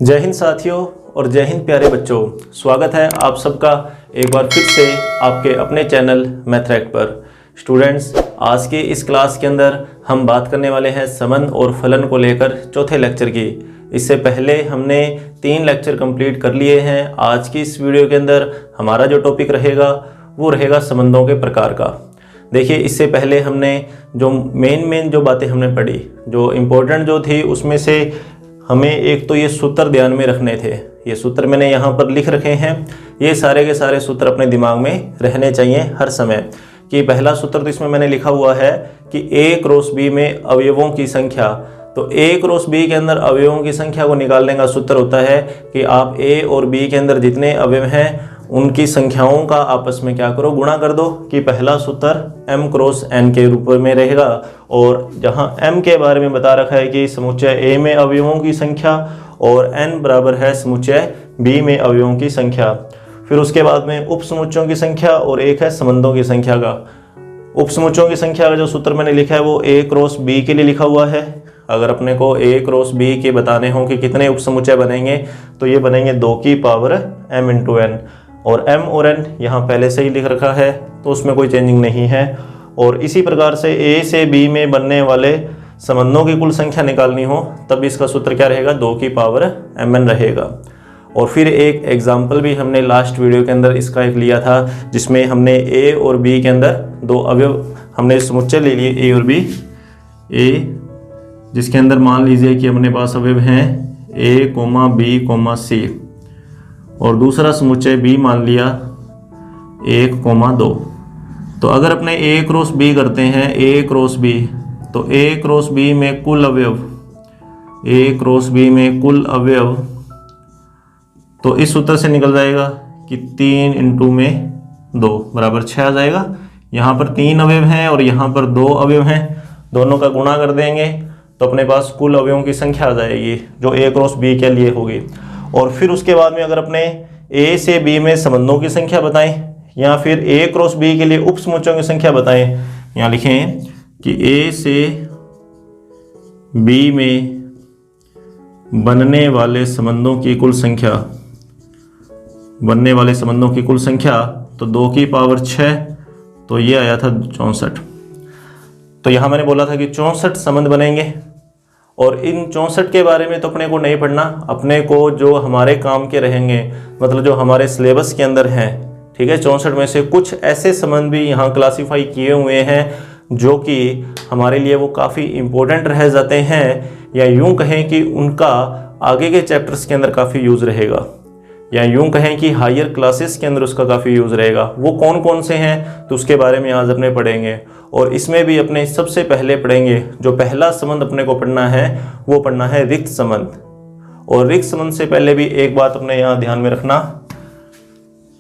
जय हिंद साथियों और जय हिंद प्यारे बच्चों। स्वागत है आप सबका एक बार फिर से आपके अपने चैनल मैथ्रैक पर। स्टूडेंट्स, आज के इस क्लास के अंदर हम बात करने वाले हैं संबंध और फलन को लेकर चौथे लेक्चर की। इससे पहले हमने 3 लेक्चर कंप्लीट कर लिए हैं। आज की इस वीडियो के अंदर हमारा जो टॉपिक रहेगा वो रहेगा संबंधों के प्रकार का। देखिए, इससे पहले हमने जो मेन जो बातें हमने पढ़ी, जो इम्पोर्टेंट जो थी, उसमें से हमें एक तो ये सूत्र ध्यान में रखने थे। ये सूत्र मैंने यहाँ पर लिख रखे हैं। ये सारे के सारे सूत्र अपने दिमाग में रहने चाहिए हर समय। कि पहला सूत्र तो इसमें मैंने लिखा हुआ है कि A क्रॉस B में अवयवों की संख्या। तो A क्रॉस B के अंदर अवयवों की संख्या को निकालने का सूत्र होता है कि आप A और B के अंदर जितने अवयव हैं उनकी संख्याओं का आपस में क्या करो, गुणा कर दो। कि पहला सूत्र M क्रॉस N के रूप में रहेगा। और जहां M के बारे में बता रखा है कि समुच्चय A में अवयवों की संख्या और N बराबर है समुच्चय B में अवयवों की संख्या। फिर उसके बाद में उप समुच्चयों की संख्या और एक है संबंधों की संख्या का। उप समुच्चयों की संख्या का जो सूत्र मैंने लिखा है वो A क्रॉस B के लिए लिखा हुआ है। अगर अपने को A क्रॉस B के बताने हों कि कितने उप समुच्चय बनेंगे तो ये बनेंगे 2 की पावर M इंटू N। और M और N यहाँ पहले से ही लिख रखा है तो उसमें कोई चेंजिंग नहीं है। और इसी प्रकार से A से B में बनने वाले संबंधों की कुल संख्या निकालनी हो तब इसका सूत्र क्या रहेगा, 2 की पावर Mn रहेगा। और फिर एक एग्जाम्पल भी हमने लास्ट वीडियो के अंदर इसका एक लिया था, जिसमें हमने A और B के अंदर 2 अवयव हमने समुच्चय ले लिए A और B। A जिसके अंदर मान लीजिए कि अपने पास अवयव हैं A, B, C और दूसरा समुच्चय B मान लिया 1, 2। तो अगर अपने A क्रॉस B करते हैं, A क्रॉस B, तो A क्रॉस B में कुल अवयव, A क्रॉस B में कुल अवयव, तो इस सूत्र से निकल जाएगा कि 3 इंटू में 2 बराबर 6 आ जाएगा। यहाँ पर 3 अवयव हैं और यहाँ पर 2 अवयव हैं, दोनों का गुणा कर देंगे तो अपने पास कुल अवयवों की संख्या आ जाएगी जो A क्रॉस B के लिए होगी। और फिर उसके बाद में अगर अपने A से B में संबंधों की संख्या बताएं या फिर A क्रॉस B के लिए उप समुच्चयों की संख्या बताएं, यहाँ लिखें कि A से B में बनने वाले संबंधों की कुल संख्या, तो 2 की पावर 6, तो ये आया था 64। तो यहाँ मैंने बोला था कि 64 संबंध बनेंगे। और इन 64 के बारे में तो अपने को नहीं पढ़ना, अपने को जो हमारे काम के रहेंगे, मतलब जो हमारे सिलेबस के अंदर हैं, ठीक है। 64 में से कुछ ऐसे संबंध भी यहाँ क्लासीफाई किए हुए हैं जो कि हमारे लिए वो काफ़ी इम्पोर्टेंट रह जाते हैं, या यूँ कहें कि उनका आगे के चैप्टर्स के अंदर काफ़ी यूज़ रहेगा, या यूँ कहें कि हायर क्लासेस के अंदर उसका काफ़ी यूज़ रहेगा। वो कौन कौन से हैं तो उसके बारे में आज अपने पढ़ेंगे। और इसमें भी अपने सबसे पहले पढ़ेंगे, जो पहला संबंध अपने को पढ़ना है वो पढ़ना है रिक्त संबंध। और रिक्त संबंध से पहले भी एक बात अपने यहाँ ध्यान में रखना,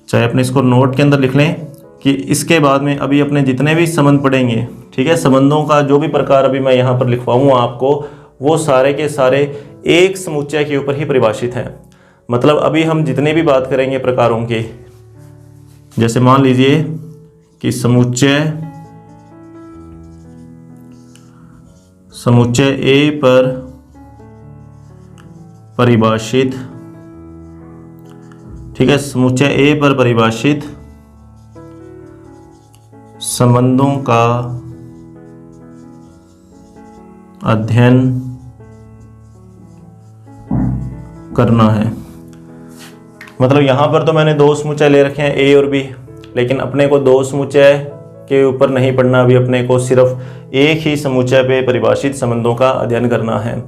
चाहे अपने इसको नोट के अंदर लिख लें कि इसके बाद में अभी अपने जितने भी संबंध पढ़ेंगे, ठीक है, संबंधों का जो भी प्रकार अभी मैं यहाँ पर लिखवाऊँगा आपको, वो सारे के सारे एक समुच्चय के ऊपर ही परिभाषित हैं। मतलब अभी हम जितने भी बात करेंगे प्रकारों की, जैसे मान लीजिए कि समुच्चय A पर परिभाषित, ठीक है, समुच्चय A पर परिभाषित संबंधों का अध्ययन करना है। मतलब यहाँ पर तो मैंने 2 समुच्चय ले रखे हैं A और B, लेकिन अपने को 2 समुच्चय के ऊपर नहीं पढ़ना, अभी अपने को सिर्फ एक ही समुच्चय पे परिभाषित संबंधों का अध्ययन करना है,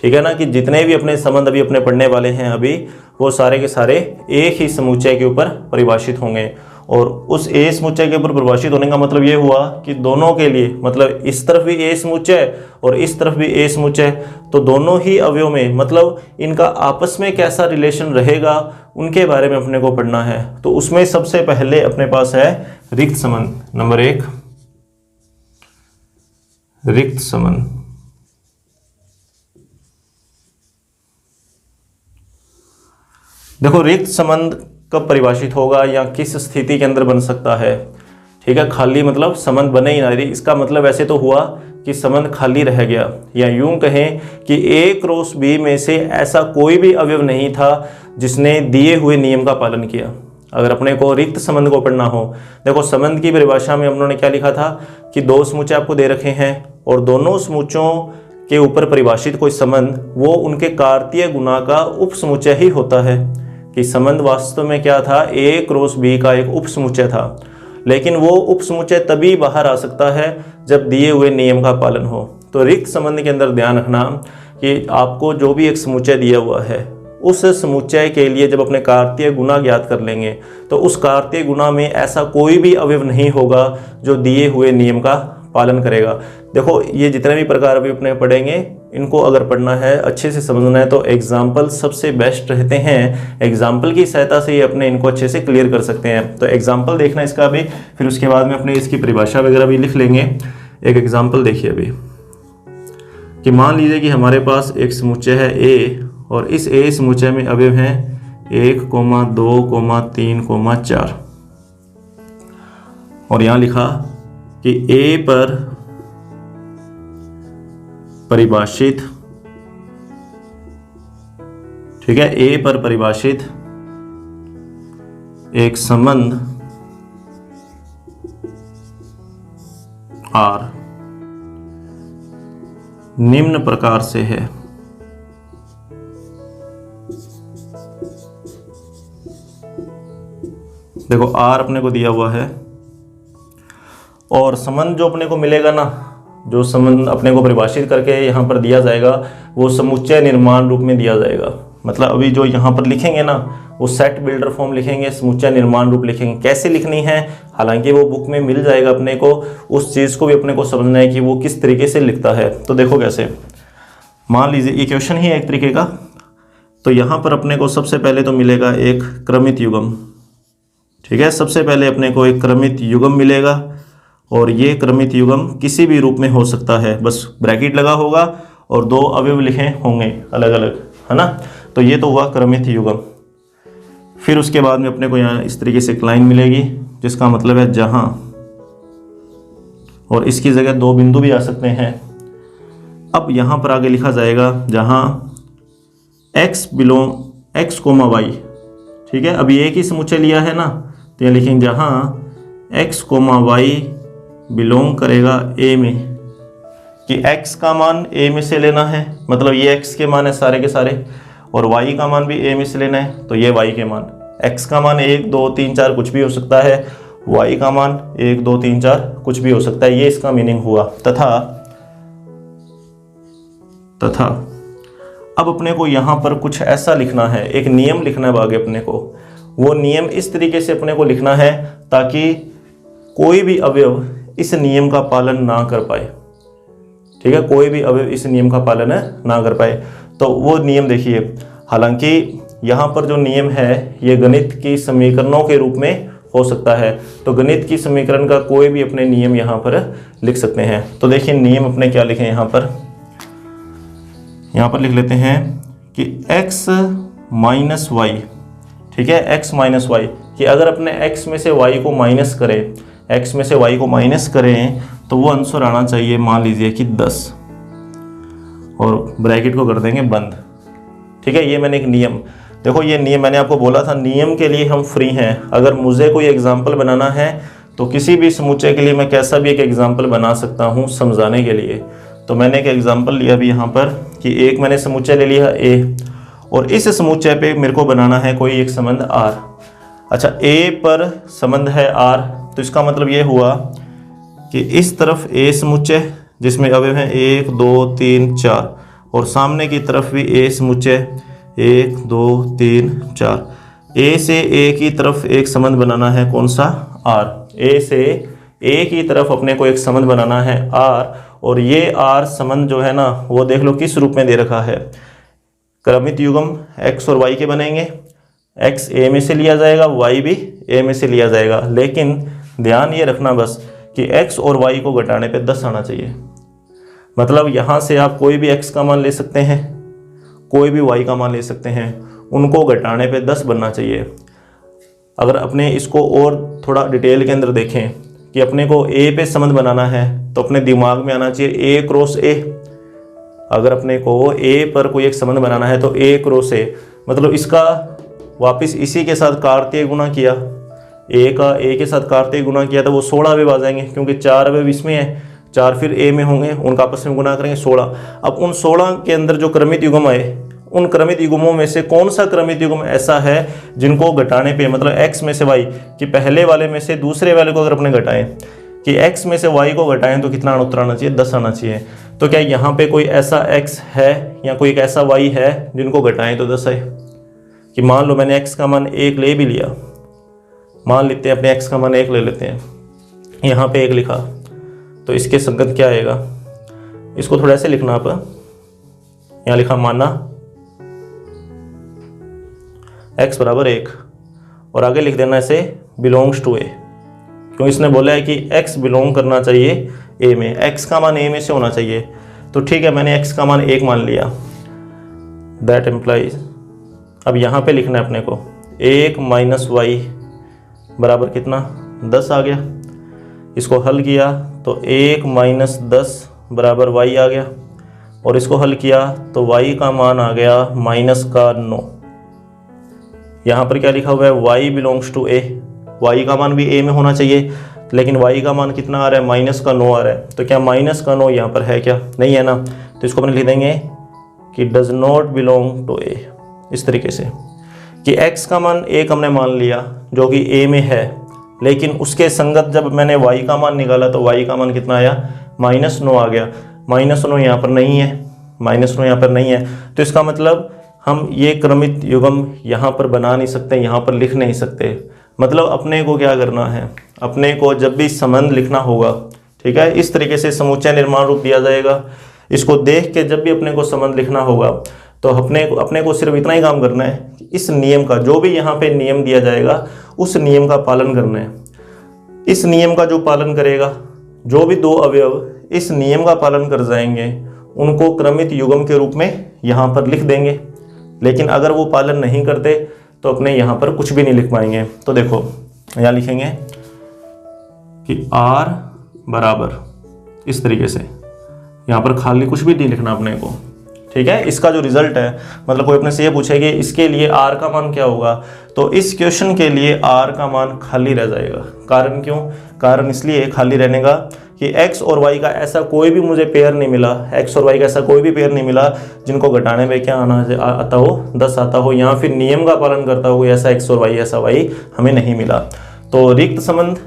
ठीक है ना। कि जितने भी अपने संबंध अभी अपने पढ़ने वाले हैं अभी, वो सारे के सारे एक ही समुच्चय के ऊपर परिभाषित होंगे। और उस A समुच्चय के ऊपर परिभाषित होने का मतलब ये हुआ कि दोनों के लिए, मतलब इस तरफ भी A समुच्चय और इस तरफ भी A समुच्चय, तो दोनों ही अवयव में मतलब इनका आपस में कैसा रिलेशन रहेगा उनके बारे में अपने को पढ़ना है। तो उसमें सबसे पहले अपने पास है रिक्त संबंध। नंबर 1, रिक्त संबंध। देखो, रिक्त संबंध कब परिभाषित होगा या किस स्थिति के अंदर बन सकता है, ठीक है। खाली मतलब संबंध बने ही ना रही, इसका मतलब ऐसे तो हुआ कि संबंध खाली रह गया, या यूं कहें कि A क्रॉस B में से ऐसा कोई भी अवयव नहीं था जिसने दिए हुए नियम का पालन किया। अगर अपने को रिक्त संबंध को पढ़ना हो, देखो संबंध की परिभाषा में उन्होंने क्या लिखा था कि दो समुच्चय आपको दे रखे हैं और दोनों समुच्चयों के ऊपर परिभाषित कोई संबंध वो उनके कार्तीय गुना का उप समुच्चय ही होता है। कि संबंध वास्तव में क्या था, A क्रॉस B का एक उप समुच्चय था, लेकिन वो उप समुच्चय तभी बाहर आ सकता है जब दिए हुए नियम का पालन हो। तो रिक्त संबंध के अंदर ध्यान रखना कि आपको जो भी एक समुच्चय दिया हुआ है उस समुच्चय के लिए जब अपने कार्तीय गुना ज्ञात कर लेंगे तो उस कार्तीय गुना में ऐसा कोई भी अवयव नहीं होगा जो दिए हुए नियम का पालन करेगा। देखो ये जितने भी प्रकार अभी अपने पढ़ेंगे, इनको अगर पढ़ना है, अच्छे से समझना है, तो एग्जाम्पल सबसे बेस्ट रहते हैं। एग्जाम्पल की सहायता से ही अपने इनको अच्छे से क्लियर कर सकते हैं। तो एग्जाम्पल देखना इसका भी, फिर उसके बाद में अपने इसकी परिभाषा वगैरह भी लिख लेंगे। एक एग्जाम्पल देखिए अभी कि मान लीजिए कि हमारे पास एक समुच्चय है A और इस A समुच्चय में अवयव हैं 1, 2, 3, 4 और यहाँ लिखा कि A पर परिभाषित, ठीक है, A पर परिभाषित एक संबंध R निम्न प्रकार से है। देखो R अपने को दिया हुआ है और संबंध जो अपने को मिलेगा ना, जो संबंध अपने को परिभाषित करके यहाँ पर दिया जाएगा वो समुच्चय निर्माण रूप में दिया जाएगा। मतलब अभी जो यहाँ पर लिखेंगे ना वो सेट बिल्डर फॉर्म लिखेंगे, समुच्चय निर्माण रूप लिखेंगे। कैसे लिखनी है, हालांकि वो बुक में मिल जाएगा अपने को, उस चीज़ को भी अपने को समझना है कि वो किस तरीके से लिखता है। तो देखो कैसे, मान लीजिए ये क्वेश्चन ही है एक तरीके का। तो यहाँ पर अपने को सबसे पहले तो मिलेगा एक क्रमित युग्म, ठीक है। सबसे पहले अपने को एक क्रमित युग्म मिलेगा और ये क्रमित युग्म किसी भी रूप में हो सकता है, बस ब्रैकेट लगा होगा और दो अवयव लिखे होंगे अलग अलग, है ना। तो ये तो हुआ क्रमित युग्म। फिर उसके बाद में अपने को यहाँ इस तरीके से एक लाइन मिलेगी जिसका मतलब है जहाँ, और इसकी जगह दो बिंदु भी आ सकते हैं। अब यहाँ पर आगे लिखा जाएगा जहाँ x बिलोंग x, y, ठीक है। अभी एक ही समुच्चय लिया है ना, तो यहाँ लिखेंगे जहाँ x, y बिलोंग करेगा A में, कि x का मान A में से लेना है, मतलब ये x के मान है सारे के सारे, और y का मान भी A में से लेना है, तो ये y के मान। x का मान 1, 2, 3, 4 कुछ भी हो सकता है, y का मान 1, 2, 3, 4 कुछ भी हो सकता है। ये इसका मीनिंग हुआ। तथा अब अपने को यहाँ पर कुछ ऐसा लिखना है, एक नियम लिखना है आगे अपने को। वो नियम इस तरीके से अपने को लिखना है ताकि कोई भी अवयव इस नियम का पालन ना कर पाए, ठीक है। कोई भी अवयव इस नियम का पालन ना कर पाए। तो वो नियम देखिए, हालांकि यहाँ पर जो नियम है ये गणित की समीकरणों के रूप में हो सकता है, तो गणित की समीकरण का कोई भी अपने नियम यहाँ पर लिख सकते हैं। तो देखिए नियम अपने क्या लिखे यहाँ पर लिख लेते हैं कि x माइनस वाई, ठीक है, x माइनस वाई, कि अगर अपने x में से y को माइनस करें, x में से y को माइनस करें तो वो आंसर आना चाहिए, मान लीजिए कि 10, और ब्रैकेट को कर देंगे बंद, ठीक है। ये मैंने एक नियम, देखो ये नियम मैंने आपको बोला था, नियम के लिए हम फ्री हैं। अगर मुझे कोई एग्जाम्पल बनाना है तो किसी भी समुच्चय के लिए मैं कैसा भी एक एग्जाम्पल बना सकता हूँ समझाने के लिए। तो मैंने एक एग्जाम्पल लिया अभी यहाँ पर कि एक मैंने समुच्चय ले लिया A, और इस समुच्चय पे मेरे को बनाना है कोई एक संबंध R। अच्छा, A पर संबंध है R, तो इसका मतलब ये हुआ कि इस तरफ A समुच्चय जिसमें अवयव हैं 1, 2, 3, 4, और सामने की तरफ भी A समुच्चय 1, 2, 3, 4। A से A की तरफ एक संबंध बनाना है, कौन सा, R। A से A की तरफ अपने को एक संबंध बनाना है R, और ये R संबंध जो है ना वो देख लो किस रूप में दे रखा है, क्रमित युग्म x और y के बनेंगे। x A में से लिया जाएगा, y भी A में से लिया जाएगा, लेकिन ध्यान ये रखना बस कि x और y को घटाने पे 10 आना चाहिए। मतलब यहाँ से आप कोई भी x का मान ले सकते हैं, कोई भी y का मान ले सकते हैं, उनको घटाने पे 10 बनना चाहिए। अगर अपने इसको और थोड़ा डिटेल के अंदर देखें कि अपने को ए पे संबंध बनाना है तो अपने दिमाग में आना चाहिए ए क्रॉस ए। अगर अपने को ए पर कोई एक संबंध बनाना है तो ए क्रॉस ए, मतलब इसका वापस इसी के साथ कार्तीय गुणा किया, ए का ए के साथ कार्तीय गुणा किया तो वो 16 अवयव आ जाएंगे, क्योंकि 4 अवयव इसमें है, 4 फिर ए में होंगे, उनका आपस में गुणा करेंगे 16। अब उन 16 के अंदर जो क्रमित युग्म आए, उन क्रमित युग्मों में से कौन सा क्रमित युग्म ऐसा है जिनको घटाने पे, मतलब x में से y, कि पहले वाले में से दूसरे वाले को अगर अपने घटाएं कि x में से y को घटाएं तो कितना उत्तर आना चाहिए, 10 आना चाहिए। तो क्या यहाँ पे कोई ऐसा x है या कोई एक ऐसा y है जिनको घटाएं तो 10 आए? कि मान लो मैंने x का मान 1 ले भी लिया, मान लेते हैं अपने x का मान 1 ले लेते हैं, यहाँ पे 1 लिखा, तो इसके संगत क्या आएगा, इसको थोड़ा ऐसे लिखना, आप यहाँ लिखा माना x बराबर 1 और आगे लिख देना ऐसे बिलोंग्स टू ए, क्यों इसने बोला है कि x बिलोंग करना चाहिए a में, x का मान a में से होना चाहिए। तो ठीक है, मैंने x का मान 1 मान लिया, दैट एम्प्लाइज, अब यहाँ पे लिखना है अपने को 1 माइनस वाई बराबर कितना, 10 आ गया। इसको हल किया तो 1 माइनस 10 बराबर y आ गया, और इसको हल किया तो y का मान आ गया माइनस का 9। यहाँ पर क्या लिखा हुआ है, y belongs to a, y का मान भी a में होना चाहिए, लेकिन y का मान कितना आ रहा है, माइनस का 9 आ रहा है। तो क्या माइनस का 9 यहाँ पर है क्या, नहीं है ना, तो इसको अपन लिख देंगे कि does not belong to a, इस तरीके से कि x का मान 1 हमने मान लिया जो कि a में है, लेकिन उसके संगत जब मैंने y का मान निकाला तो y का मान कितना आया, माइनस 9 आ गया। माइनस 9 यहाँ पर नहीं है, माइनस 9 यहाँ पर नहीं है, तो इसका मतलब हम ये क्रमित युग्म यहाँ पर बना नहीं सकते, यहाँ पर लिख नहीं सकते। मतलब अपने को क्या करना है, अपने को जब भी संबंध लिखना होगा, ठीक है, इस तरीके से समुच्चय निर्माण रूप दिया जाएगा, इसको देख के जब भी अपने को संबंध लिखना होगा तो अपने को सिर्फ इतना ही काम करना है कि इस नियम का, जो भी यहाँ पे नियम दिया जाएगा उस नियम का पालन करना है। इस नियम का जो पालन करेगा, जो भी 2 अवयव इस नियम का पालन कर जाएंगे, उनको क्रमित युग्म के रूप में यहाँ पर लिख देंगे। लेकिन अगर वो पालन नहीं करते तो अपने यहाँ पर कुछ भी नहीं लिख पाएंगे। तो देखो यहाँ लिखेंगे कि r बराबर, इस तरीके से यहाँ पर खाली कुछ भी नहीं लिखना अपने को, ठीक है। इसका जो रिजल्ट है, मतलब कोई अपने से ये पूछे कि इसके लिए r का मान क्या होगा, तो इस क्वेश्चन के लिए r का मान खाली रह जाएगा। कारण क्यों, कारण इसलिए खाली रहने का कि x और y का ऐसा कोई भी मुझे पेयर नहीं मिला, x और y का ऐसा कोई भी पेयर नहीं मिला जिनको घटाने में क्या आता हो, 10 आता हो, या फिर नियम का पालन करता हो ऐसा x और y, ऐसा y हमें नहीं मिला। तो रिक्त संबंध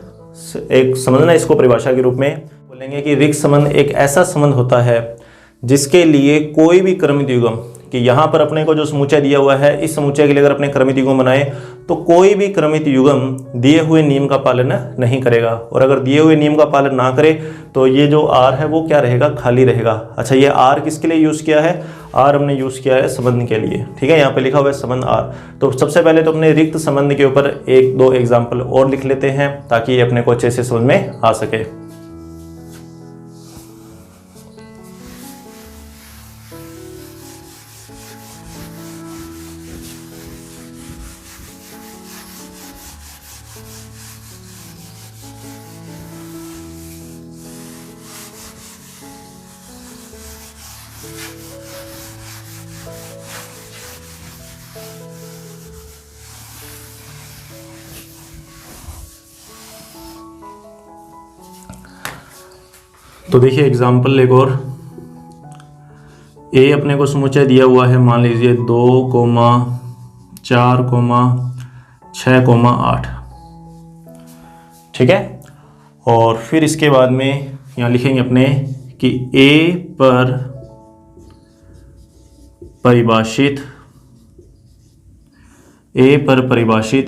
एक समझना, इसको परिभाषा के रूप में बोलेंगे कि रिक्त संबंध एक ऐसा संबंध होता है जिसके लिए कोई भी क्रमित युग्म, कि यहाँ पर अपने को जो समुच्चय दिया हुआ है, इस समुच्चय के लिए अगर अपने क्रमित युग्म बनाए तो कोई भी क्रमित युग्म दिए हुए नियम का पालन नहीं करेगा, और अगर दिए हुए नियम का पालन ना करे तो ये जो r है वो क्या रहेगा, खाली रहेगा। अच्छा, ये r किसके लिए यूज़ किया है, r हमने यूज़ किया है संबंध के लिए, ठीक है, यहाँ पे लिखा हुआ है संबंध r। तो सबसे पहले तो अपने रिक्त संबंध के ऊपर 1-2 एग्जाम्पल और लिख लेते हैं ताकि ये अपने को अच्छे से समझ में आ सके। तो देखिए एग्जाम्पल एक और, ए अपने को समुच्चय दिया हुआ है, मान लीजिए 2,4,6,8, ठीक है। और फिर इसके बाद में यहाँ लिखेंगे अपने कि ए पर परिभाषित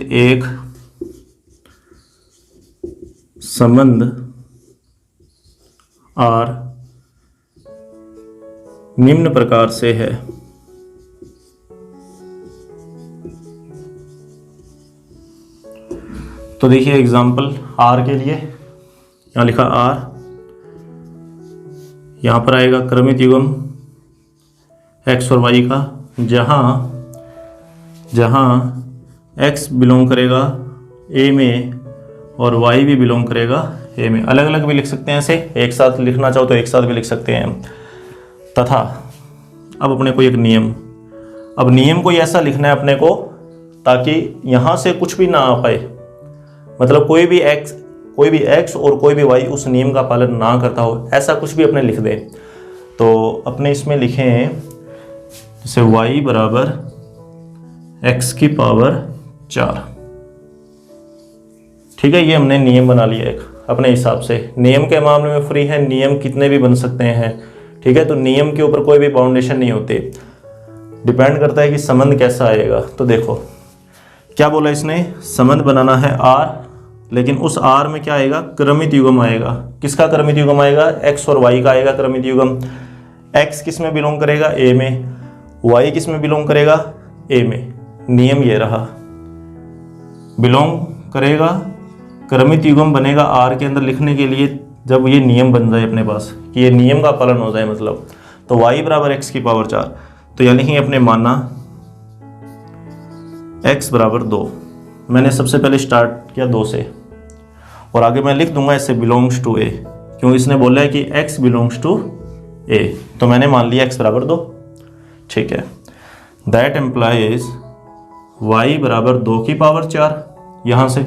एक संबंध R निम्न प्रकार से है। तो देखिए एग्जाम्पल R के लिए यहाँ लिखा R, यहाँ पर आएगा क्रमित युग्म x और y का, जहाँ x बिलोंग करेगा a में और y भी बिलोंग करेगा ए में। अलग अलग भी लिख सकते हैं ऐसे, एक साथ लिखना चाहो तो एक साथ भी लिख सकते हैं। तथा अब अपने को एक नियम, अब नियम को ऐसा लिखना है अपने को ताकि यहाँ से कुछ भी ना आ पाए, मतलब कोई भी x और कोई भी y उस नियम का पालन ना करता हो, ऐसा कुछ भी अपने लिख दें। तो अपने इसमें लिखें जैसे y बराबर x की पावर 4। ठीक है, ये हमने नियम बना लिया एक अपने हिसाब से। नियम के मामले में फ्री है, नियम कितने भी बन सकते हैं। ठीक है, तो नियम के ऊपर कोई भी बाउंडेशन नहीं होती, डिपेंड करता है कि संबंध कैसा आएगा। तो देखो क्या बोला इसने, संबंध बनाना है r, लेकिन उस r में क्या आएगा, क्रमित युग्म आएगा। किसका क्रमित युग्म आएगा, x और y का आएगा क्रमित युग्म। x किस में बिलोंग करेगा, a में, y किस में बिलोंग करेगा, a में। नियम ये रहा, बिलोंग करेगा, क्रमित युग्म बनेगा r के अंदर लिखने के लिए जब ये नियम बन जाए अपने पास कि ये नियम का पालन हो जाए, मतलब तो y बराबर x की पावर 4। तो यानी कि अपने माना x बराबर 2, मैंने सबसे पहले स्टार्ट किया 2 से और आगे मैं लिख दूंगा ऐसे बिलोंग्स टू a, क्यों इसने बोला है कि x बिलोंग्स टू a, तो मैंने मान लिया x बराबर 2। ठीक है, दैट एम्प्लाइज y बराबर 2 की पावर 4। यहाँ से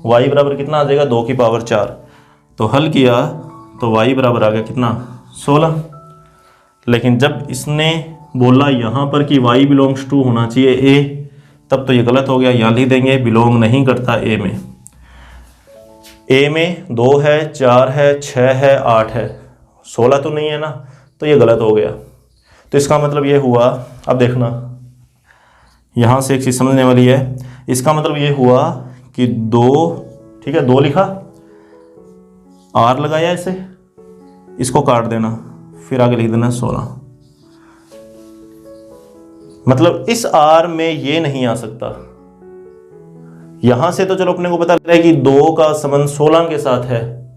y बराबर कितना आ जाएगा, 2 की पावर 4। तो हल किया तो y बराबर आ गया कितना, 16। लेकिन जब इसने बोला यहाँ पर कि y बिलोंग्स टू होना चाहिए a, तब तो ये गलत हो गया। यहाँ लिख देंगे बिलोंग नहीं करता a में। a में 2 है, 4 है, 6 है, 8 है, 16 तो नहीं है ना, तो ये गलत हो गया। तो इसका मतलब ये हुआ, अब देखना यहाँ से एक चीज़ समझने वाली है, इसका मतलब ये हुआ कि 2, ठीक है 2 लिखा, r लगाया इसे, इसको काट देना, फिर आगे लिख देना 16। मतलब इस r में ये नहीं आ सकता। यहां से तो चलो अपने को पता लग रहा है कि 2 का संबंध 16 के साथ है,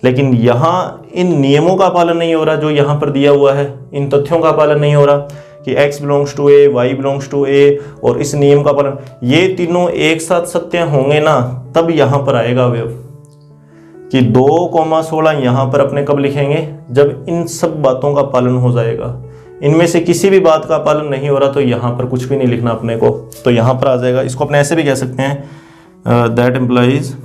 लेकिन यहां इन नियमों का पालन नहीं हो रहा जो यहां पर दिया हुआ है, इन तथ्यों का पालन नहीं हो रहा कि x belongs to a, y belongs to a और इस नियम का पालन, ये तीनों एक साथ सत्य होंगे ना, तब यहां पर आएगा अवयव कि 2,16 यहां पर अपने कब लिखेंगे, जब इन सब बातों का पालन हो जाएगा। इनमें से किसी भी बात का पालन नहीं हो रहा तो यहाँ पर कुछ भी नहीं लिखना अपने को, तो यहाँ पर आ जाएगा। इसको अपने ऐसे भी कह सकते हैं, दैट एम्प्लाइज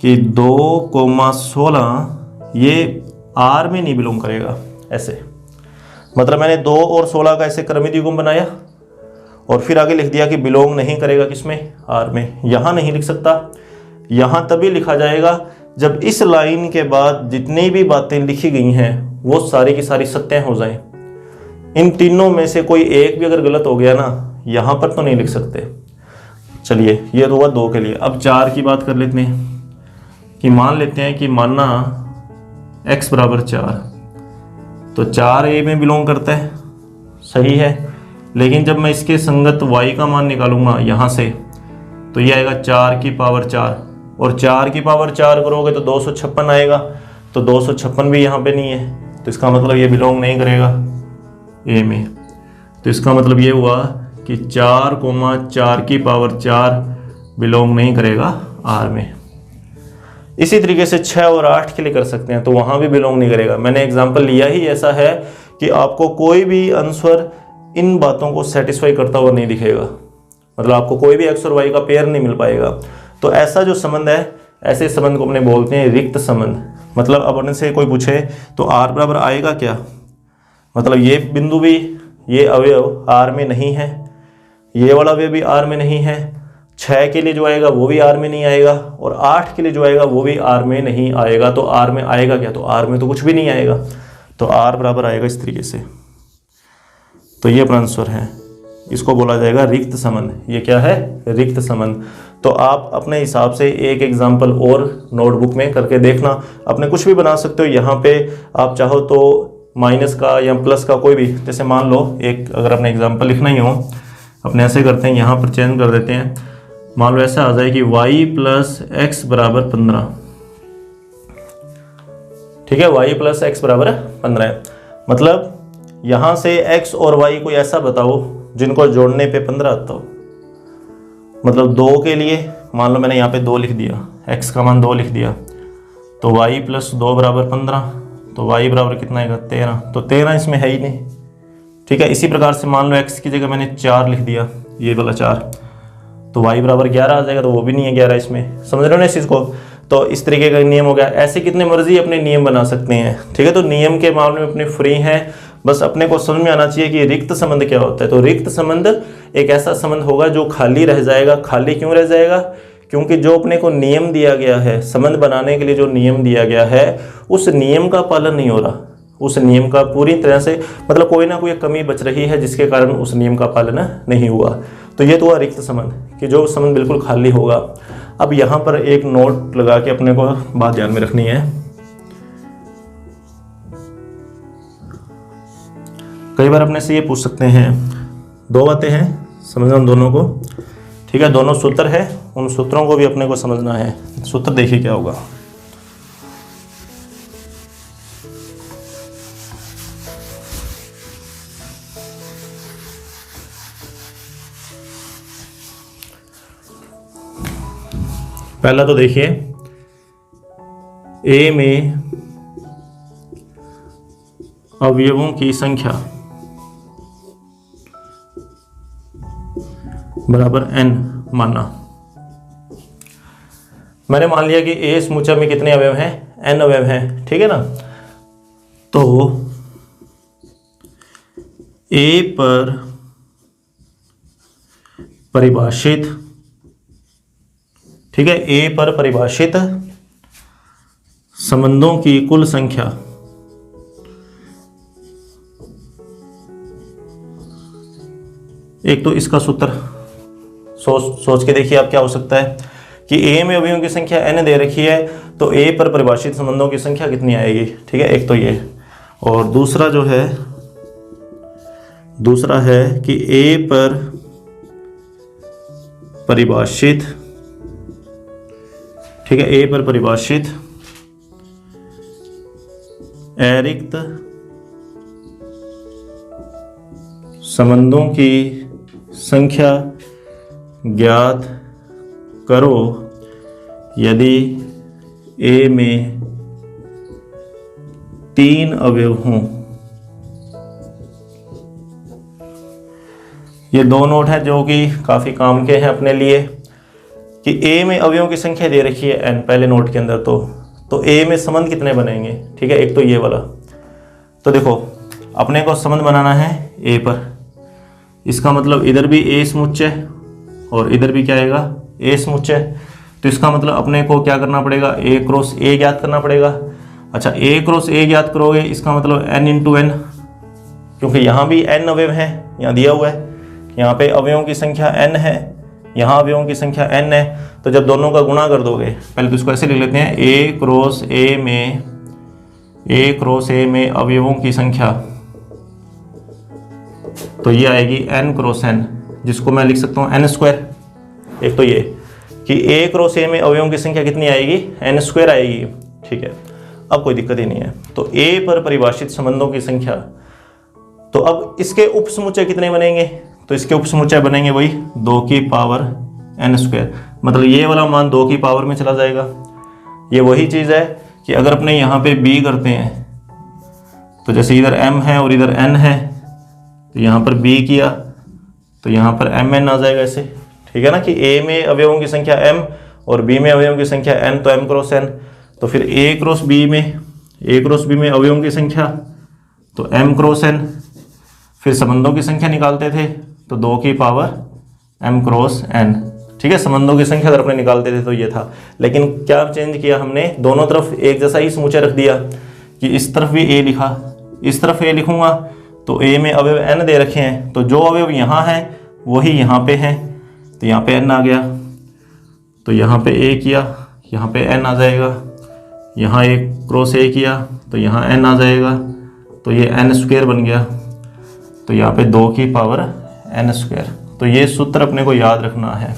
कि 2,16 ये r में नहीं बिलोंग करेगा। ऐसे मतलब मैंने 2 और 16 का ऐसे क्रमित युग्म बनाया और फिर आगे लिख दिया कि बिलोंग नहीं करेगा किसमें, r में। यहाँ नहीं लिख सकता, यहाँ तभी लिखा जाएगा जब इस लाइन के बाद जितनी भी बातें लिखी गई हैं वो सारी की सारी सत्य हो जाएं। इन तीनों में से कोई एक भी अगर गलत हो गया ना, यहाँ पर तो नहीं लिख सकते। चलिए ये तो हुआ 2 के लिए। अब 4 की बात कर लेते हैं कि मान लेते हैं कि मानना x बराबर 4, तो 4 a में बिलोंग करता है, सही है। लेकिन जब मैं इसके संगत y का मान निकालूंगा यहाँ से, तो ये आएगा 4 की पावर 4, और 4 की पावर 4 करोगे तो 256 आएगा, तो 256 भी यहाँ पे नहीं है, तो इसका मतलब ये बिलोंग नहीं करेगा a में। तो इसका मतलब ये हुआ कि 4,4 की पावर 4 बिलोंग नहीं करेगा r में। इसी तरीके से 6 और 8 के लिए कर सकते हैं, तो वहाँ भी बिलोंग नहीं करेगा। मैंने एग्जांपल लिया ही ऐसा है कि आपको कोई भी आंसर इन बातों को सेटिस्फाई करता हुआ नहीं दिखेगा, मतलब आपको कोई भी x और y का पेयर नहीं मिल पाएगा। तो ऐसा जो संबंध है, ऐसे संबंध को अपने बोलते हैं रिक्त संबंध। मतलब अब अपने से कोई पूछे तो r बराबर आएगा क्या, मतलब ये बिंदु भी, ये अवयव r में नहीं है, ये वाला अवयव भी r में नहीं है, 6 के लिए जो आएगा वो भी r में नहीं आएगा, और 8 के लिए जो आएगा वो भी r में नहीं आएगा। तो r में आएगा क्या, तो r में तो कुछ भी नहीं आएगा, तो r बराबर आएगा इस तरीके से। तो ये अपना आंसर है, इसको बोला जाएगा रिक्त संबंध। ये क्या है, रिक्त संबंध। तो आप अपने हिसाब से एक एग्जाम्पल और नोटबुक में करके देखना, अपने कुछ भी बना सकते हो। यहाँ पे आप चाहो तो माइनस का या प्लस का कोई भी, जैसे मान लो एक अगर अपने एग्जाम्पल लिखना ही हो, अपने ऐसे करते हैं, यहाँ पर चेंज कर देते हैं। मान लो ऐसा आ जाए कि y प्लस एक्स बराबर 15, ठीक है, y प्लस एक्स बराबर 15 है। मतलब यहाँ से x और y को ऐसा बताओ जिनको जोड़ने पे 15 आता हो। मतलब 2 के लिए मान लो मैंने यहाँ पे 2 लिख दिया, x का मान 2 लिख दिया, तो y प्लस 2 बराबर 15, तो y बराबर कितना आएगा 13, तो 13 इसमें है ही नहीं। ठीक है, इसी प्रकार से मान लो x की जगह मैंने 4 लिख दिया, ये वाला 4, तो y बराबर 11 आ जाएगा, तो वो भी नहीं है 11 इसमें। समझ रहे हो ना इस चीज़ को? तो इस तरीके का नियम हो गया। ऐसे कितने मर्जी अपने नियम बना सकते हैं। ठीक है, तो नियम के मामले में अपने फ्री हैं, बस अपने को समझ में आना चाहिए कि रिक्त संबंध क्या होता है। तो रिक्त संबंध एक ऐसा संबंध होगा जो खाली रह जाएगा। खाली क्यों रह जाएगा? क्योंकि जो अपने को नियम दिया गया है, संबंध बनाने के लिए जो नियम दिया गया है, उस नियम का पालन नहीं हो रहा। उस नियम का पूरी तरह से मतलब कोई ना कोई कमी बच रही है, जिसके कारण उस नियम का पालन नहीं हुआ। तो ये तो हुआ रिक्त संबंध, कि जो संबंध बिल्कुल खाली होगा। अब यहाँ पर एक नोट लगा के अपने को बात ध्यान में रखनी है। कई बार अपने से ये पूछ सकते हैं, दो बातें हैं, समझना उन दोनों को। ठीक है, दोनों सूत्र है, उन सूत्रों को भी अपने को समझना है। सूत्र देखिए क्या होगा। पहला तो देखिए, A में अवयवों की संख्या बराबर n माना। मैंने मान लिया कि A समूचा में कितने अवयव हैं? n अवयव हैं। ठीक है ना? तो A पर परिभाषित, ठीक है, A पर परिभाषित संबंधों की कुल संख्या एक तो इसका सूत्र सोच के देखिए आप क्या हो सकता है कि A में अवयवों की संख्या n दे रखी है, तो A पर परिभाषित संबंधों की संख्या कितनी आएगी? ठीक है, एक तो ये, और दूसरा जो है, दूसरा है कि A पर परिभाषित, ठीक है, A पर परिभाषित अरिक्त संबंधों की संख्या ज्ञात करो यदि A में 3 अवयव हों। ये दो नोट हैं जो कि काफ़ी काम के हैं अपने लिए, कि A में अवयवों की संख्या दे रखी है n पहले नोट के अंदर, तो A में संबंध कितने बनेंगे? ठीक है, एक तो ये वाला। तो देखो, अपने को संबंध बनाना है A पर, इसका मतलब इधर भी A समुच्चय और इधर भी क्या आएगा? A समुच्चय। तो इसका मतलब अपने को क्या करना पड़ेगा? A क्रॉस A ज्ञात करना पड़ेगा। अच्छा, A क्रॉस A ज्ञात करोगे, इसका मतलब n इंटू n, क्योंकि यहाँ भी n अवयव हैं, यहाँ दिया हुआ है, यहाँ पे अवयवों की संख्या n है, यहाँ अवयवों की संख्या n है। तो जब दोनों का गुणा कर दोगे, पहले तो इसको ऐसे लिख लेते हैं, A क्रॉस A में अवयवों की संख्या, तो ये आएगी n क्रॉस n, जिसको मैं लिख सकता हूँ n स्क्वायर। एक तो ये कि A क्रॉस A में अवयवों की संख्या कितनी आएगी? n स्क्वायर आएगी। ठीक है, अब कोई दिक्कत ही नहीं है। तो A पर परिभाषित संबंधों की संख्या, तो अब इसके उप समुच्चय कितने बनेंगे? तो इसके उप समुच्चय बनेंगे वही 2 की पावर n स्क्वायर, मतलब ये वाला मान 2 की पावर में चला जाएगा। ये वही चीज़ है कि अगर अपने यहाँ पे b करते हैं, तो जैसे इधर m है और इधर n है, तो यहाँ पर b किया तो यहाँ पर mn आ जाएगा ऐसे। ठीक है ना, कि A में अवयवों की संख्या m और B में अवयवों की संख्या n, तो m क्रॉस n। तो फिर A क्रॉस B में अवयवों की संख्या, तो m क्रॉस n। फिर संबंधों की संख्या निकालते थे, तो 2 की पावर m क्रॉस n। ठीक है, संबंधों की संख्या अगर अपने निकालते थे तो ये था, लेकिन क्या चेंज किया हमने? दोनों तरफ एक जैसा ही समुच्चय रख दिया, कि इस तरफ भी A लिखा, इस तरफ A लिखूंगा, तो A में अवयव n दे रखे हैं, तो जो अवयव यहाँ हैं वही यहाँ पे हैं, तो यहाँ पे n आ गया, तो यहाँ पे A किया, यहाँ पे n आ जाएगा, यहाँ एक क्रॉस A किया तो यहाँ n आ जाएगा, तो ये n स्क्वायर बन गया, तो यहाँ पे 2 की पावर n स्क्वायर। तो ये सूत्र अपने को याद रखना है।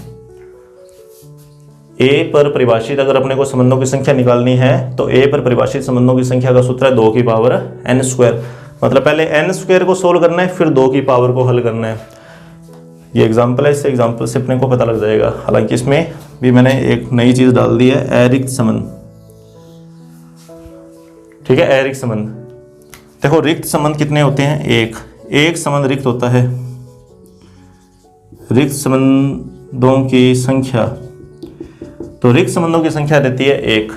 A पर परिभाषित अगर अपने को संबंधों की संख्या निकालनी है, तो A पर परिभाषित संबंधों की संख्या का सूत्र है 2 की पावर n स्क्वायर। मतलब पहले n स्क्वायर को सोल्व करना है, फिर 2 की पावर को हल करना है। ये एग्जाम्पल है, इस एग्जाम्पल से अपने को पता लग जाएगा। हालांकि इसमें भी मैंने एक नई चीज़ डाल दी है, अरिक्त संबंध। ठीक है, अरिक्त संबंध। देखो रिक्त संबंध कितने होते हैं? एक संबंध रिक्त होता है। रिक्त संबंधों की संख्या, तो रिक्त संबंधों की संख्या रहती है 1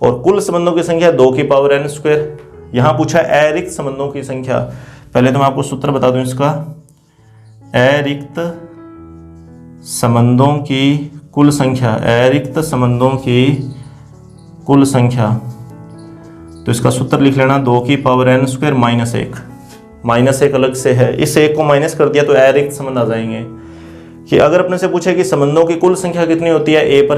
और कुल संबंधों की संख्या 2 की पावर n स्क्वायर। यहां पूछा अरिक्त संबंधों की संख्या। पहले तो मैं आपको सूत्र बता दूं इसका। अरिक्त संबंधों की कुल संख्या, अरिक्त संबंधों की कुल संख्या, तो इसका सूत्र लिख लेना 2 की power n square minus 1। Minus 1 अलग से है, इस 1 को माइनस कर दिया तो अरिक्त संबंध आ जाएंगे। कि अगर अपने से पूछे कि संबंधों की कुल संख्या कितनी होती है a पर,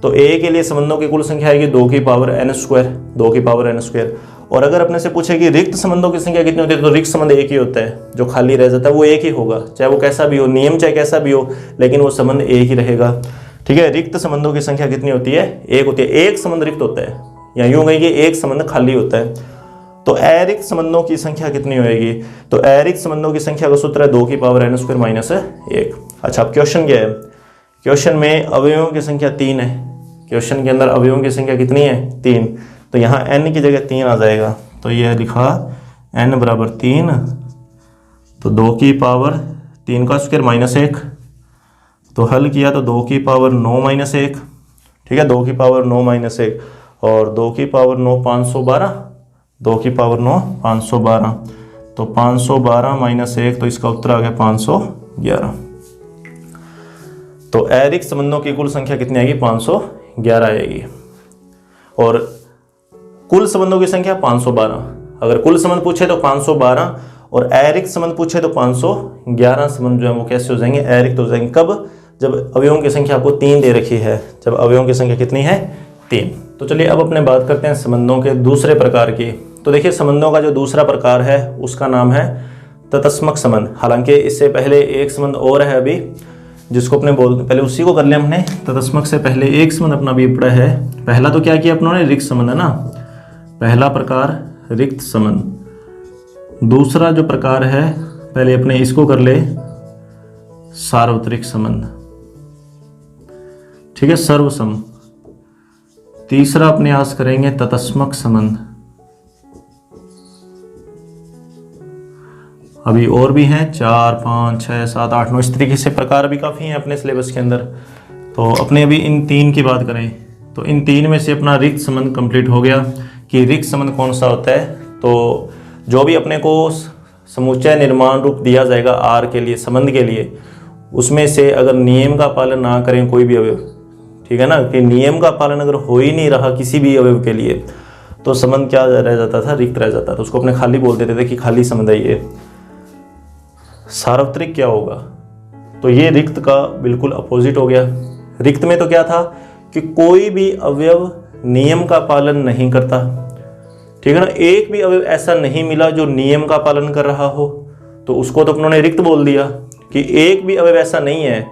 तो a के लिए संबंधों की कुल संख्या आएगी 2 की पावर n स्क्वायर, 2 की पावर n स्क्वायर। और अगर अपने से पूछे कि रिक्त संबंधों की संख्या कितनी होती है, तो रिक्त संबंध एक ही होता है, जो खाली रह जाता है वो एक ही होगा, चाहे वो कैसा भी हो, नियम चाहे कैसा भी हो, लेकिन वो संबंध एक ही रहेगा। ठीक है, रिक्त संबंधों की संख्या कितनी होती है? 1 होती है। एक संबंध रिक्त होता है, या यूं कहें कि एक संबंध खाली होता है। तो अरिक्त संबंधों की संख्या कितनी होगी? तो अरिक्त संबंधों की संख्या का सूत्र है 2 की पावर n स्क्वायर माइनस 1। अच्छा, अब क्वेश्चन क्या है? क्वेश्चन में अवयवों की संख्या 3 है। क्वेश्चन के अंदर अवयवों की संख्या कितनी है? 3। तो यहाँ n की जगह 3 आ जाएगा, तो यह लिखा n बराबर 3, तो 2 की पावर 3 का स्क्वायर माइनस 1। तो हल किया तो 2 की पावर 9 माइनस 1। ठीक है, 2 की पावर 9 माइनस 1 और 2 की पावर 9 512, 2 की पावर 9 512, तो 512 माइनस 1, तो इसका उत्तर आ गया 511। तो अरिक्त संबंधों की कुल संख्या कितनी आएगी? 511 आएगी। और कुल संबंधों की संख्या 512। अगर कुल संबंध पूछे तो 512 और अरिक्त संबंध पूछे तो 511 संबंध जो है वो कैसे हो जाएंगे? अरिक्त हो जाएंगे। कब? जब अवयवों की संख्या आपको 3 दे रखी है। जब अवयवों की संख्या कितनी है? 3। तो चलिए अब अपने बात करते हैं संबंधों के दूसरे प्रकार की। तो देखिए, संबंधों का जो दूसरा प्रकार है उसका नाम है तत्समक संबंध। हालांकि इससे पहले एक संबंध और है अभी, जिसको अपने पहले उसी को कर लिया हमने। तत्समक से पहले एक संबंध अपना भी पड़ा है। पहला तो क्या किया अपनों ने? रिक्त संबंध है ना, पहला प्रकार रिक्त संबंध। दूसरा जो प्रकार है, पहले अपने इसको कर ले, सार्वत्रिक संबंध। ठीक है, सर्वसम। तीसरा अपने आज करेंगे तत्समक संबंध। अभी और भी हैं 4, 5, 6, 7, 8, 9, इस तरीके से प्रकार भी काफ़ी हैं अपने सिलेबस के अंदर। तो अपने अभी इन 3 की बात करें तो इन 3 में से अपना रिक्त संबंध कंप्लीट हो गया। कि रिक्त संबंध कौन सा होता है? तो जो भी अपने को समुच्चय निर्माण रूप दिया जाएगा आर के लिए, संबंध के लिए, उसमें से अगर नियम का पालन ना करें कोई भी अवयव, ठीक है ना, कि नियम का पालन अगर हो ही नहीं रहा किसी भी अवयव के लिए, तो संबंध क्या रह जाता था? रिक्त रह जाता था। उसको अपने खाली बोल देते थे कि खाली संबंध है ये। सार्वत्रिक क्या होगा? तो ये रिक्त का बिल्कुल अपोजिट हो गया। रिक्त में तो क्या था कि कोई भी अवयव नियम का पालन नहीं करता। ठीक है ना, एक भी अवयव ऐसा नहीं मिला जो नियम का पालन कर रहा हो, तो उसको तो अपनों ने रिक्त बोल दिया। कि एक भी अवयव ऐसा नहीं है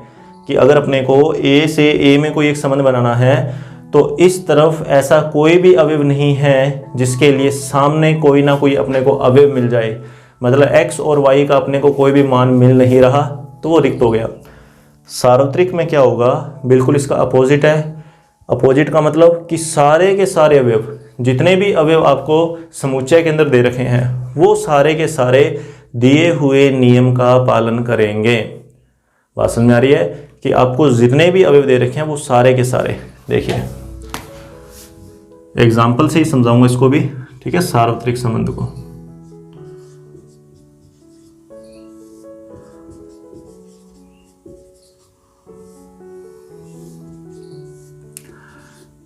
कि अगर अपने को ए से ए में कोई एक संबंध बनाना है तो इस तरफ ऐसा कोई भी अवयव नहीं है जिसके लिए सामने कोई ना कोई अपने को अवयव मिल जाए, मतलब x और y का अपने को कोई भी मान मिल नहीं रहा, तो वो रिक्त हो गया। सार्वत्रिक में क्या होगा? बिल्कुल इसका अपोजिट है। अपोजिट का मतलब कि सारे के सारे अवयव, जितने भी अवयव आपको समुच्चय के अंदर दे रखे हैं, वो सारे के सारे दिए हुए नियम का पालन करेंगे। बात समझ में आ रही है? कि आपको जितने भी अवयव दे रखे हैं वो सारे के सारे, देखिए एग्जाम्पल से ही समझाऊंगा इसको भी। ठीक है, सार्वत्रिक संबंध को।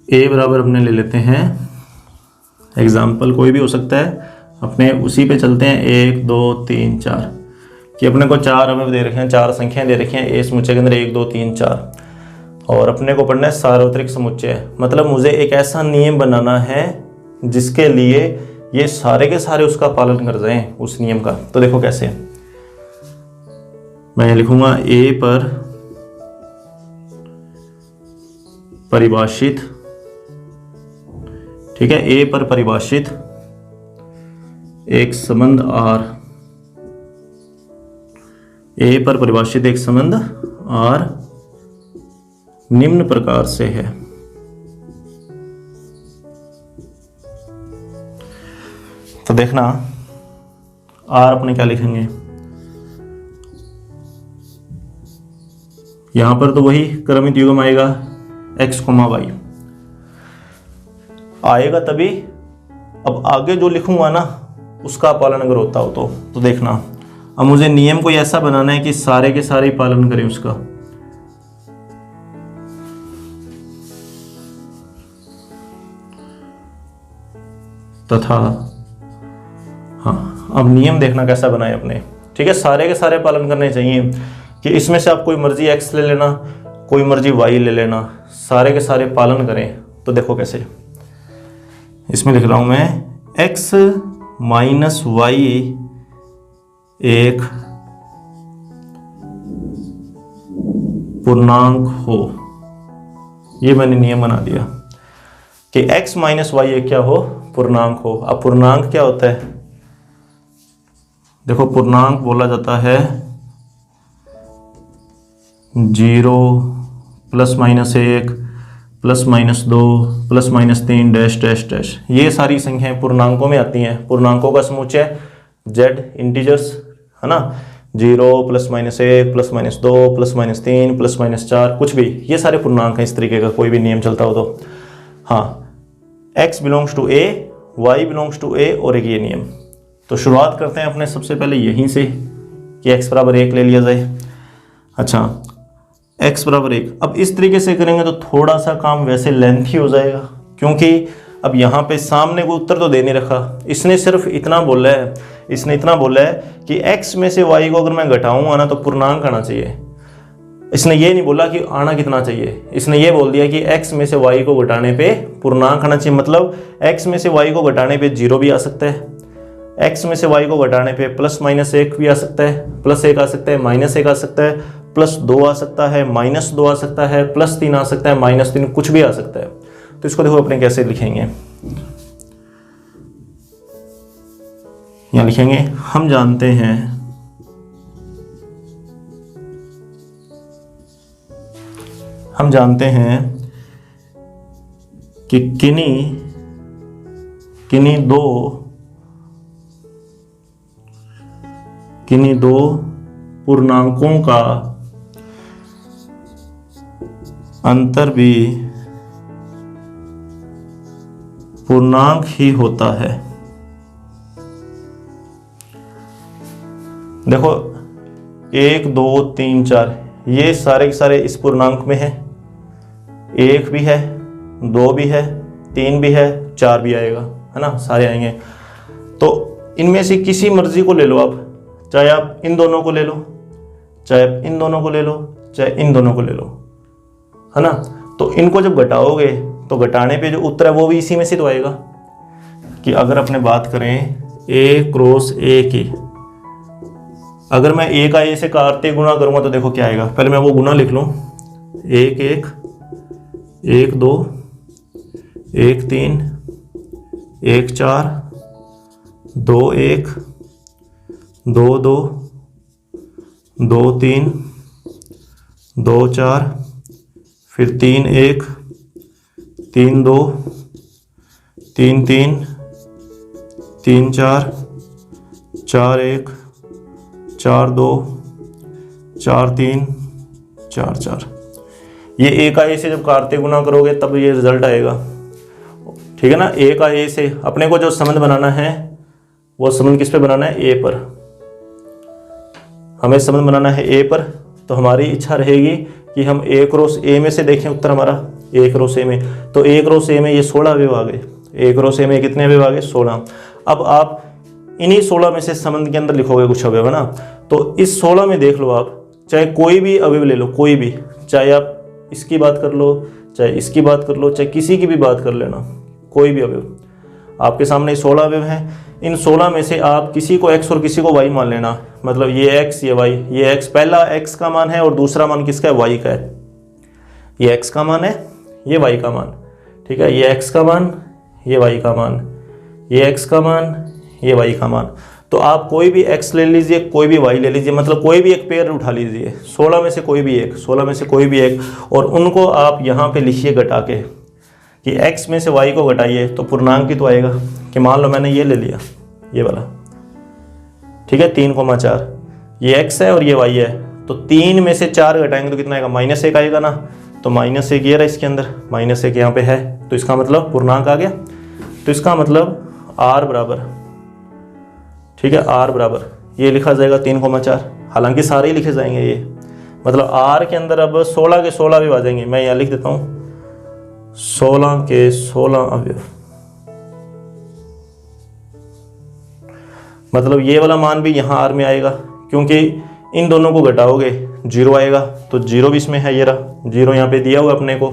ए बराबर अपने ले लेते हैं, एग्जाम्पल कोई भी हो सकता है, अपने उसी पे चलते हैं। 1, 2, 3, 4 कि अपने को 4 अवयव दे रखे हैं, 4 संख्याएं दे रखी हैं ए समुच्चय के अंदर, 1, 2, 3, 4, और अपने को पढ़ना है सार्वत्रिक समुच्चय। मतलब मुझे एक ऐसा नियम बनाना है जिसके लिए ये सारे के सारे उसका पालन कर जाएं, उस नियम का। तो देखो कैसे, मैं लिखूंगा ए पर परिभाषित, ठीक है, ए पर परिभाषित एक संबंध आर, ए पर परिभाषित एक संबंध आर निम्न प्रकार से है। तो देखना आर अपने क्या लिखेंगे, यहां पर तो वही क्रमित युग्म आएगा x, y आएगा तभी। अब आगे जो लिखूंगा ना उसका पालन अगर होता हो तो देखना, अब मुझे नियम को ऐसा बनाना है कि सारे के सारे पालन करें उसका। तथा हाँ, अब नियम देखना कैसा बनाए अपने, ठीक है। सारे के सारे पालन करने चाहिए कि इसमें से आप कोई मर्जी x ले लेना, कोई मर्जी y ले लेना, सारे के सारे पालन करें। तो देखो कैसे, इसमें लिख रहा हूं मैं x माइनस वाई एक पूर्णांक हो, ये मैंने नियम बना दिया कि x माइनस वाई एक क्या हो, पूर्णांक हो। अब पूर्णांक क्या होता है, देखो पूर्णांक बोला जाता है 0 plus minus 1 plus minus 2 plus minus 3 dash dash dash, ये सारी संख्याएं पूर्णांकों में आती हैं। पूर्णांकों का समुच्चय z इंटीजर्स है ना, 0 plus minus 1 plus minus 2 plus minus 3 plus minus 4, कुछ भी, ये सारे पूर्णांक हैं। इस तरीके का कोई भी नियम चलता हो तो हाँ, x belongs to a, y belongs to a और एक ये नियम। तो शुरुआत करते हैं अपने सबसे पहले यहीं से कि x बराबर 1 ले लिया जाए। अच्छा, x बराबर 1, अब इस तरीके से करेंगे तो थोड़ा सा काम वैसे लेंथी हो जाएगा, क्योंकि अब यहाँ पे सामने को उत्तर तो दे नहीं रखा, इसने सिर्फ इतना बोला है, इसने इतना बोला है कि x में से y को अगर मैं घटाऊंगा ना तो पूर्णांक आना चाहिए। इसने ये नहीं बोला कि आना कितना चाहिए, इसने ये बोल दिया कि x में से y को घटाने पे पूर्णांक आना चाहिए। मतलब x में से y को घटाने पे 0 भी आ सकता है, x में से y को घटाने पे प्लस माइनस 1 भी आ सकता है, प्लस 1 आ सकता है, माइनस 1 आ सकता है, प्लस 2 आ सकता है, माइनस 2 आ सकता है, प्लस 3 आ सकता है, माइनस 3, कुछ भी आ सकता है। तो इसको देखो अपने कैसे लिखेंगे, यहां लिखेंगे हम जानते हैं कि किन्हीं दो पूर्णांकों का अंतर भी पूर्णांक ही होता है। देखो 1 2 3 4 ये सारे के सारे इस पूर्णांक में है, 1 भी है, 2 भी है, 3 भी है, 4 भी आएगा, है ना, सारे आएंगे। तो इनमें से किसी मर्जी को ले लो आप, चाहे आप इन दोनों को ले लो, चाहे आप इन दोनों को ले लो, चाहे इन दोनों को ले लो, है ना। तो इनको जब घटाओगे तो घटाने पे जो उत्तर है वो भी इसी में से तो आएगा। कि अगर अपने बात करें a क्रॉस a की, अगर मैं a का a से काटते गुणा करूंगा तो देखो क्या आएगा। पहले मैं वो गुणा लिख लूं, 1 1 1 2 1 3 1 4 2 1 2 2 2 3 2 4 फिर 3 1 3 2 3 3 3 4 4 1 4 2 4 3 4 4। ये a का a से जब काटते गुना करोगे तब ये रिजल्ट आएगा, ठीक है ना। a का a से अपने को जो संबंध बनाना है वो संबंध किस पे बनाना है, a पर। हमें संबंध बनाना है a पर, तो हमारी इच्छा रहेगी कि हम a क्रॉस a में से देखें उत्तर हमारा a क्रॉस a में। तो a क्रॉस a में ये 16 अवयव आ गए, a क्रॉस a में कितने अवयव आ गए, 16। अब आप इन्हीं 16 में से संबंध के अंदर लिखोगे कुछ अवयव, है ना। तो इस 16 में देख लो आप, चाहे कोई भी अवयव ले लो, कोई भी, चाहे आप इसकी बात कर लो, चाहे इसकी बात कर लो, चाहे किसी की भी बात कर लेना, कोई भी अवयव आपके सामने 16 अवयव हैं। इन 16 में से आप किसी को x और किसी को y मान लेना, मतलब ये x ये y, ये x पहला x का मान है और दूसरा मान किसका है, y का है। ये x का मान है, ये y का मान, ठीक है। ये x का मान, ये y का मान, ये x का मान, ये y का मान। तो आप कोई भी x ले लीजिए, कोई भी y ले लीजिए, मतलब कोई भी एक पेयर उठा लीजिए, 16 में से कोई भी एक, 16 में से कोई भी एक, और उनको आप यहाँ पे लिखिए घटा के कि x में से y को घटाइए तो पूर्णांक ही तो आएगा। कि मान लो मैंने ये ले लिया, ये वाला, ठीक है, 3,4, ये x है और ये y है। तो 3 में से 4 घटाएंगे तो कितना आएगा, -1 आएगा ना। तो -1 ये रहा इसके अंदर, -1 यहाँ पे है, तो इसका मतलब पूर्णांक आ गया। तो इसका मतलब r बराबर, ठीक है, r बराबर ये लिखा जाएगा 3,4। हालांकि सारे ही लिखे जाएंगे ये, मतलब r के अंदर अब 16 के 16 अवयव आ जाएंगे। मैं यहाँ लिख देता हूँ 16 के 16 अवयव, मतलब ये वाला मान भी यहाँ r में आएगा, क्योंकि इन दोनों को घटाओगे 0 आएगा, तो 0 भी इसमें है, ये रहा 0 यहाँ पे दिया हुआ अपने को।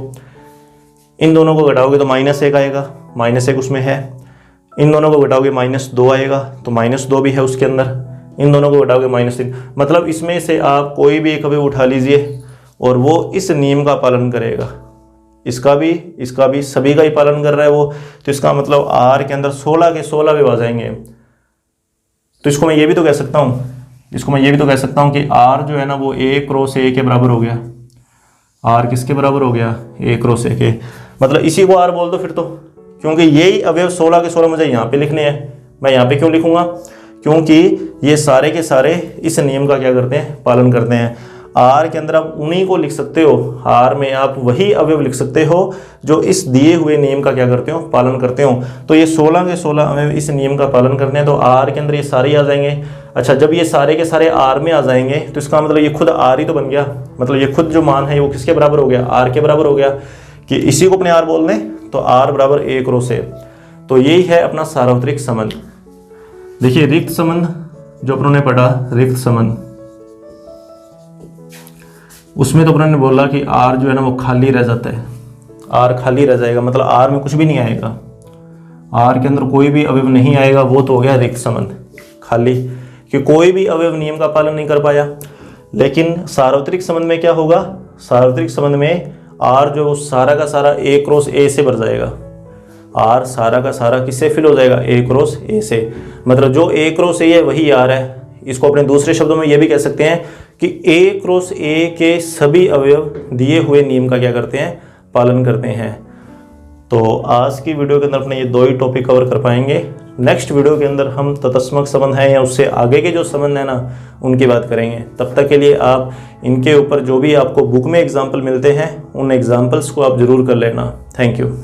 इन दोनों को घटाओगे तो -1 आएगा, -1 उसमें है। इन दोनों को घटाओगे -2 आएगा, तो -2 भी है उसके अंदर। इन दोनों को घटाओगे -3, मतलब इसमें से आप कोई भी एक अवयव उठा लीजिए और वो इस नियम का पालन करेगा। इसका भी सभी का ही पालन कर रहा है वो, तो इसका मतलब r के अंदर 16 के 16 अवयव आ जाएंगे। तो इसको मैं ये भी तो कह सकता हूँ, कि r जो है ना वो a क्रॉस a के बराबर हो गया। r किसके बराबर हो गया, a क्रॉस a के, मतलब इसी को r बोल दो फिर तो, क्योंकि यही अवयव 16 के 16 मुझे यहाँ पे लिखने हैं। मैं यहाँ पे क्यों लिखूंगा, क्योंकि ये सारे के सारे इस नियम का क्या करते हैं, पालन करते हैं। r के अंदर आप उन्हीं को लिख सकते हो, r में आप वही अवयव लिख सकते हो जो इस दिए हुए नियम का क्या करते हो, पालन करते हो। तो ये 16 के 16 अवयव इस नियम का पालन करते हैं, तो r के अंदर ये सारे आ जाएंगे। अच्छा, जब ये सारे के सारे r में आ जाएंगे तो इसका मतलब ये खुद r ही तो बन गया, मतलब ये खुद जो मान है वो किसके बराबर हो गया, r के बराबर हो गया। कि इसी को अपने r बोल दें तो r बराबर a क्रॉस a। तो यही है अपना सार्वत्रिक संबंध। देखिए रिक्त संबंध जो अपन ने पढ़ा, रिक्त संबंध, उसमें तो अपन ने बोला कि r जो है ना वो खाली रह जाता है, r खाली रह जाएगा, मतलब r में कुछ भी नहीं आएगा, r के अंदर कोई भी अवयव नहीं आएगा, वो तो हो गया रिक्त संबंध, खाली, कि कोई भी अवयव नियम का पालन नहीं कर पाया। लेकिन सार्वत्रिक संबंध में क्या होगा, सार्वत्रिक संबंध में r जो सारा का सारा a क्रॉस a से भर जाएगा। r सारा का सारा किससे फिल हो जाएगा, a क्रॉस a से, मतलब जो a क्रॉस a है वही r है। इसको अपने दूसरे शब्दों में ये भी कह सकते हैं कि a क्रॉस a के सभी अवयव दिए हुए नियम का क्या करते हैं, पालन करते हैं। तो आज की वीडियो के अंदर अपने ये 2 ही टॉपिक कवर कर पाएंगे। नेक्स्ट वीडियो के अंदर हम तत्समक संबंध है या उससे आगे के जो संबंध है ना उनकी बात करेंगे। तब तक के लिए आप इनके ऊपर जो भी आपको बुक में एग्जाम्पल मिलते हैं उन एग्जाम्पल्स को आप जरूर कर लेना। Thank you.